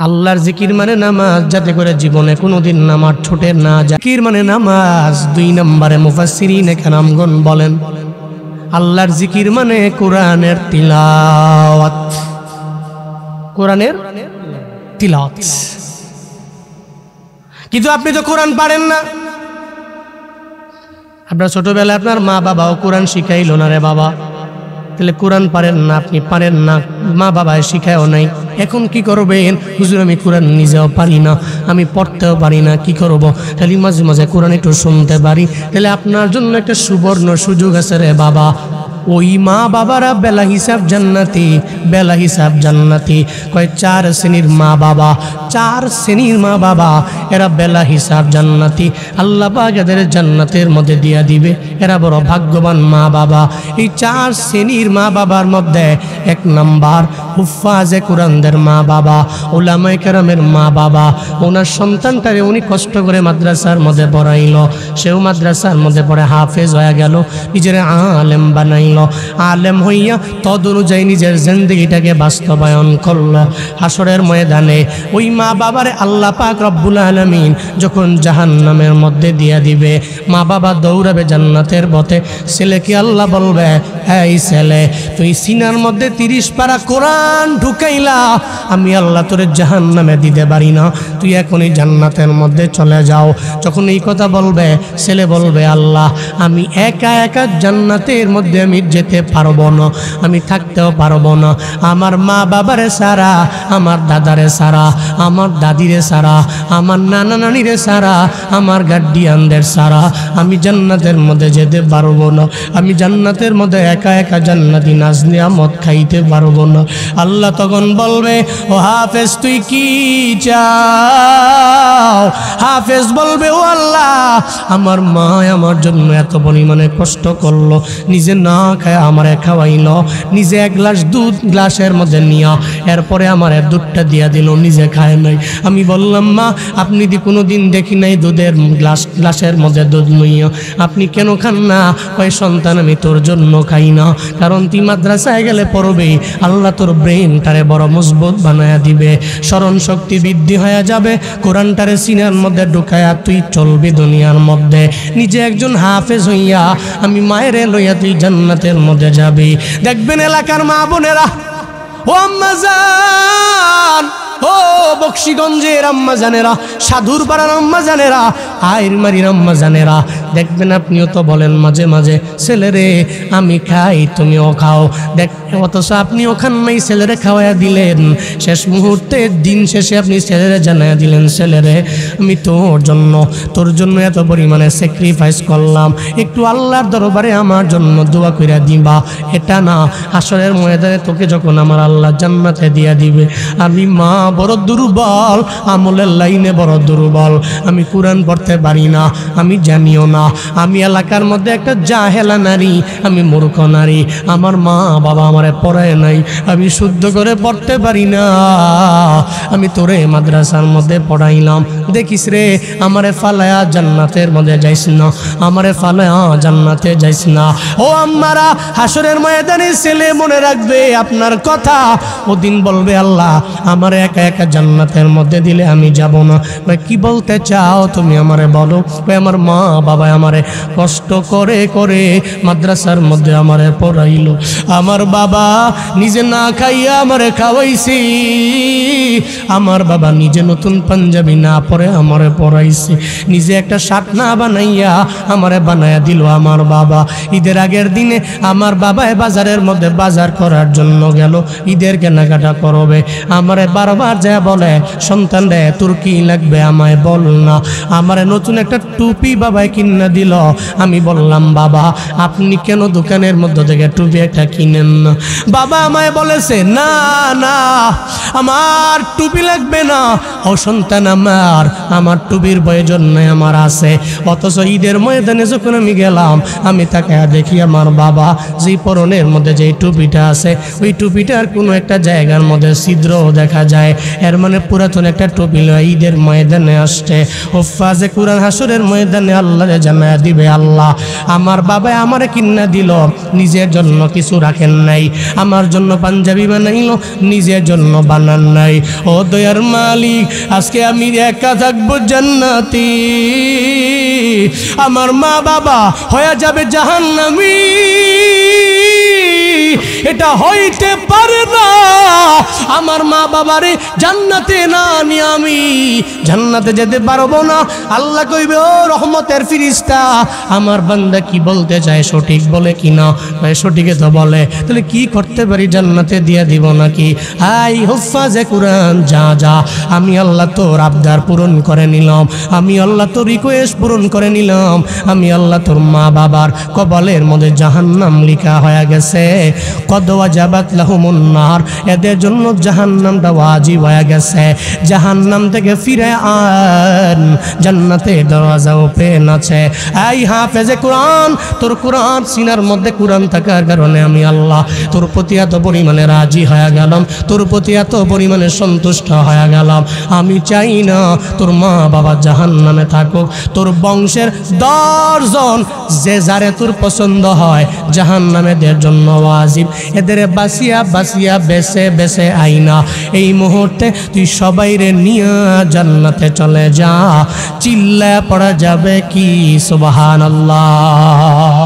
আল্লাহর জিকির মানে নামাজ, যাতে করে জীবনে কোনোদিন নামাজ ছুটে না যায়। জিকির মানে নামাজ। 2 নম্বরে মুফাসসিরিনে কেরামগণ বলেন আল্লাহর জিকির মানে কোরআনের তিলাওয়াত। কোরআনের তিলাওয়াত। কিন্তু আপনি তো কোরআন পারেন না। আপনার ছোটবেলায় আপনার মা বাবাও কোরআন শিখাইল না রে বাবা, তাহলে কোরআন পারেন না, আপনি পারেন না, মা বাবায় শিখায়ও নাই। এখন কি করবেন? হুজুর আমি কোরআন নিজেও পারি না, আমি পড়তেও পারি না, কি করব? খালি মাঝে মাঝে কোরআন একটু শুনতে পারি। তাহলে আপনার জন্য একটা সুবর্ণ সুযোগ আছে রে বাবা। ওই মা বাবারা বেলা হিসাব জান্নাতি, বেলা হিসাব জান্নাতি। কয় 4 শ্রেণীর মা বাবা, 4 শ্রেণীর মা বাবা, এরা বেলা হিসাব জান্নাতি। আল্লাহ পাক এদের জান্নাতের মধ্যে দিয়া দিবে। এরা বড় ভাগ্যবান মা বাবা। এই 4 শ্রেণীর মা বাবার মধ্যে 1 নাম্বার হুফাজে কুরআনদের মা বাবা, উলামায়ে কেরামের মা বাবা, ওনার সন্তানটারে উনি কষ্ট করে মাদ্রাসার মধ্যে পড়াইল, সেও মাদ্রাসার মধ্যে পড়ে হাফেজ হয়ে গেল, নিজের আলেম বানাইল, আলেম হইয়া তদ অনুযায়ী নিজের জিন্দেগিটাকে বাস্তবায়ন করলো। হাসরের ময়দানে ওই মা বাবারে আল্লাহ পাক রব্বুল আলামিন যখন জাহান্নামের মধ্যে দিয়া দিবে, মা বাবা দৌড়াবে জান্নাতের পথে। ছেলেকে আল্লাহ বলবে, এই ছেলে তুই সিনার মধ্যে 30 পারা কোরআন ঢুকাইলা, আমি আল্লাহ তোরে জাহান্নামে দিতে পারি না, তুই এখনই জান্নাতের মধ্যে চলে যাও। যখন এই কথা বলবে, ছেলে বলবে, আল্লাহ আমি একা একা জান্নাতের মধ্যে আমি যেতে পারবো না, আমি থাকতেও পারবো না, আমার মা বাবারে সারা, আমার দাদারে সারা, আমার দাদিরে সারা, আমার নানা নানিরে সারা, আমার গার্ডিয়ানদের সারা আমি জান্নাতের মধ্যে যেতে পারবো না, আমি জান্নাতের মধ্যে একা একা জান্নাতি নাজ নিয়ামত খাইতে পারবো না। আল্লাহ তখন বলবে, ও হাফেজ তুই কি চাও? হাফেজ বলবে, ও আল্লাহ আমার মা আমার জন্য এত পরিমাণে কষ্ট করলো, নিজে না খায় আমারে খাওয়াইল, নিজে 1 গ্লাস দুধ গ্লাসের মধ্যে নিয়া এরপরে আমার দুধটা দিয়া দিল, নিজে খায় নাই। আমি বললাম, মা আপনি কোনো দিন দেখি নাই দুধের গ্লাসের মধ্যে দুধ লইয়া, আপনি কেন খান না? কয় সন্তান আমি তোর জন্য খাই না, কারণ তুই মাদ্রাসায় গেলে পড়বে, আল্লাহ তোর ব্রেনটারে বড় মজবুত বানায়া দিবে, স্মরণ শক্তি বৃদ্ধি হয়ে যাবে, কোরআনটারে সিনার মধ্যে ঢুকায়া তুই চলবি দুনিয়ার মধ্যে। নিজে একজন হাফেজ হইয়া আমি মায়েরে লইয়া তুই জান্নাতের মধ্যে যাবি। দেখবেন এলাকার মা বোনেরা, ও আম্মা জান, ও বক্সিগঞ্জের আম্মা জানেরা, সাধুর পাড়ার আম্মা জানেরা, আইরমারির আম্মা জানেরা, দেখবেন আপনিও তো বলেন মাঝে মাঝে, ছেলেরে আমি খাই তুমিও খাও, দেখ অথচ আপনিও খান নাই, ছেলেরে খাওয়াইয়া দিলেন, শেষ মুহূর্তে দিন শেষে আপনি ছেলেরে জানাইয়া দিলেন, ছেলেরে আমি তোর জন্য এত পরিমাণে স্যাক্রিফাইস করলাম, একটু আল্লাহর দরবারে আমার জন্য দোয়া কইরা দিবা। এটা না, হাসরের ময়দানে তোকে যখন আমার আল্লাহ জান্নাতে দিয়া দিবে, আমি মা বড় দুর্বল, আমলের লাইনে বড় দুর্বল, আমি কোরআন পড়তে পারি না, আমি জানিও না, আমি এলাকার মধ্যে একটা জাহেলা নারী, আমি মূর্খ নারী, আমার মা বাবা আমারে পড়ায় নাই, আমি শুদ্ধ করে পড়তে পারি না, আমি তোরে মাদ্রাসার মধ্যে পড়াইলাম, দেখিস রে আমারে ফালায়া জান্নাতের মধ্যে যাইস না, আমারে ফালায়া জান্নাতে যাইস না। ও আম্মারা, হাসরের ময়দানে ছেলে মনে রাখবে আপনার কথা, ওদিন বলবে, আল্লাহ আমার একা একা জান্নাতের মধ্যে দিলে আমি যাব না। কি বলতে চাও তুমি আমারে বলো? আমার মা বাবা আমারে কষ্ট করে করে মাদ্রাসার মধ্যে আমারে পড়াইলো, আমার বাবা নিজে না খাইয়া আমারে খাওয়াইছি, আমার বাবা নিজে নতুন পাঞ্জাবি না পরে আমারে পড়াইছে, নিজে একটা শার্ট না বানাইয়া আমারে বানাইয়া দিল আমার বাবা। ঈদের আগের দিনে আমার বাবায় বাজারের মধ্যে বাজার করার জন্য গেল, ঈদের কেনাকাটা করবে, আমারে বারবার যা বলে, সন্তান রে তোর কি লাগবে আমায় বল না, আমারে নতুন একটা টুপি বাবায় কিনে দিল। আমি বললাম, বাবা আপনি কেন দোকানের মধ্যে থেকে টুপি একটা কিনেন না? বাবা আমায় বলেছে, না না আমার টুপি লাগবে না, ও সন্তান আমার টুপির প্রয়োজন নাই, আমার আছে। অথচ ঈদের ময়দানে যখন আমি গেলাম, আমি তাকে দেখি আমার বাবা যে পরনের মধ্যে যে টুপিটা আছে, ওই টুপিটার কোনো একটা জায়গার মধ্যে ছিদ্র দেখা যায়, এর মানে পুরাতন একটা টুপি লয় ঈদের ময়দানে আসছে। হুফাজে কুরআন হাসরের ময়দানে আল্লাহরে জানায়া দিবে, আল্লাহ আমার বাবা আমারে কিন্না দিল, নিজের জন্য কিছু রাখেন নাই, আমার জন্য পাঞ্জাবি বানাইল, নিজের জন্য বানান নাই। ও দয়ার মালিক, আজকে আমি একা থাকবো জান্নাতি, আমার মা বাবা হয়ে যাবে জাহান্নামী, এটা হইতে পারে না। আমার মা বাবারে জান্নাতে না নিয়ে আমি জান্নাতে যেতে পারবো না। আল্লাহ কইবে, ও রহমতের ফিরিস্তা, আমার বান্দা কি বলতে চায় সঠিক বলে কিনা? সঠিকে তো বলে, তাহলে কি করতে পারি, জান্নাতে দিয়ে দিব নাকি? হাই হুফাজে কুরআন, যা যা, আমি আল্লাহ তোর আবদার পূরণ করে নিলাম, আমি আল্লাহ তোর রিকোয়েস্ট পূরণ করে নিলাম, আমি আল্লাহ তোর মা বাবার কবলের মধ্যে জাহান্নাম লিখা হয়ে গেছে। কদ ওয়াজাবাত লাহুমুন নার, নার, এদের জন্য জাহান্নামটা ওয়াজিব হয়ে গেছে। জাহান্নাম থেকে ফিরে আন, জান্নাতে দরজা ওপেন আছে। এই হাফেজে কোরআন, তোর কোরআন সিনার মধ্যে কোরআন থাকার কারণে আমি আল্লাহ তোর প্রতি এত পরিমাণে রাজি হয়ে গেলাম, তোর প্রতি এত পরিমাণে সন্তুষ্ট হয়ে গেলাম। আমি চাই না তোর মা বাবা জাহান্নামে থাকুক, তোর বংশের 10 জন যে যারে তোর পছন্দ হয় জাহান্নামেদের জন্য ওয়াজিব, এদের বাসিয়া বাসিয়া বেছে বেছে আইনা এই মুহূর্তে তুই সবাইরে নিয়ে জান্নাতে চলে যা। চিল্লা পড়া যাবে কি সুবহানাল্লাহ।